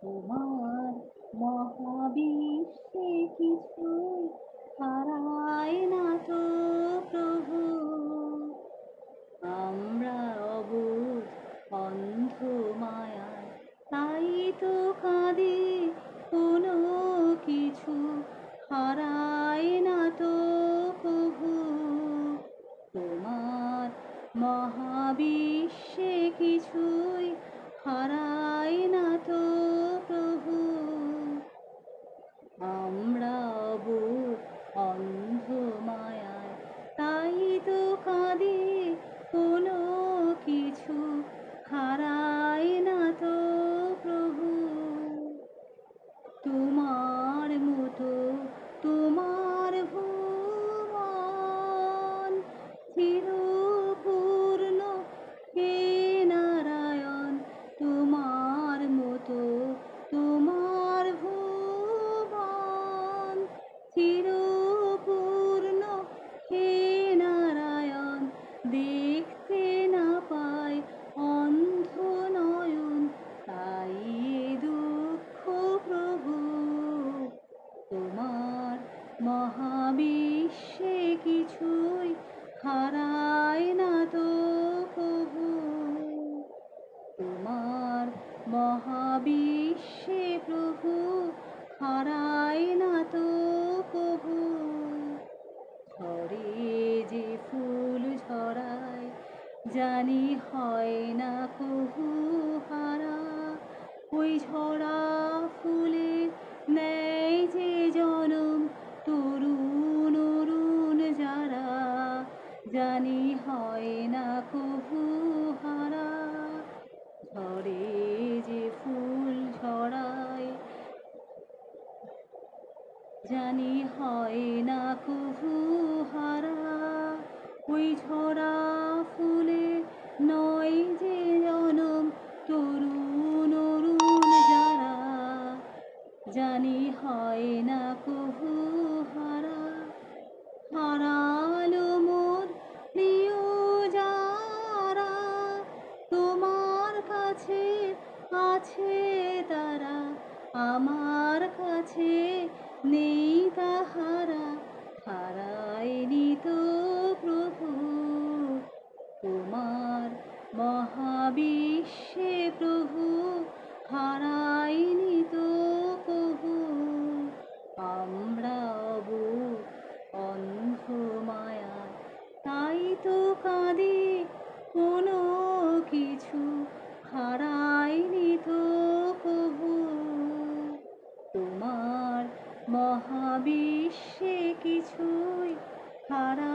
তোমার মহাবিশ্বে কিছুই হারায় না তো প্রভু। আমরা অবুঝ অন্ধ মায়ায়, তাই তো কাঁদি, কোনো কিছু হারায় না তো প্রভু। তোমার মহাবিশ্বে কিছুই হারায় না তো প্রভু। আমরা অবুঝ অন্ধ মায়ায়, তাই তো কাঁদি, কোনো কিছু হারায় না তো প্রভু। তোমার মতো তোমার ভুবন চিরপূর্ণ, হে নারায়ণ। তোমার মতো তোমার ভুবন চিরপূর্ণ, হে নারায়ণ। দেখতে না পায় অন্ধ নয়ন, তাই এ দুঃখ প্রভু। তোমার মহাবিশ্বে কিছুই হারায় না তো প্রভু। তোমার মহাবিশ্বে প্রভু হারায় না তো প্রভু। ঝরে যে ফুল ঝরায়, জানি হয় না কভু হারা। ওই ঝরা ফুলের নেয় যে জনম, তরুণ অরুণ যারা, জানি হয় না কভু হারা। ঝরে যে ফুল ঝরায়, জানি হয় না কভু হারা। ওই ঝরা ফুলে নয় যে জনম, তরুণ অরুণ যারা, জানি হয় না কভু হারা। হারালো মোর প্রিয় যারা, তোমার কাছে আছে তারা, আমার কাছে নেই তাহারা। হারায়নি তো প্রভু। তোমার মহাবিশ্বে প্রভু হারায়নি তো প্রভু। আমরা অবুঝ অন্ধ মায়ায়, তাই তো কাঁদি, কোনো কিছু হারায়নি তো প্রভু। তোমার মহাবিশ্বে কিছুই হারায়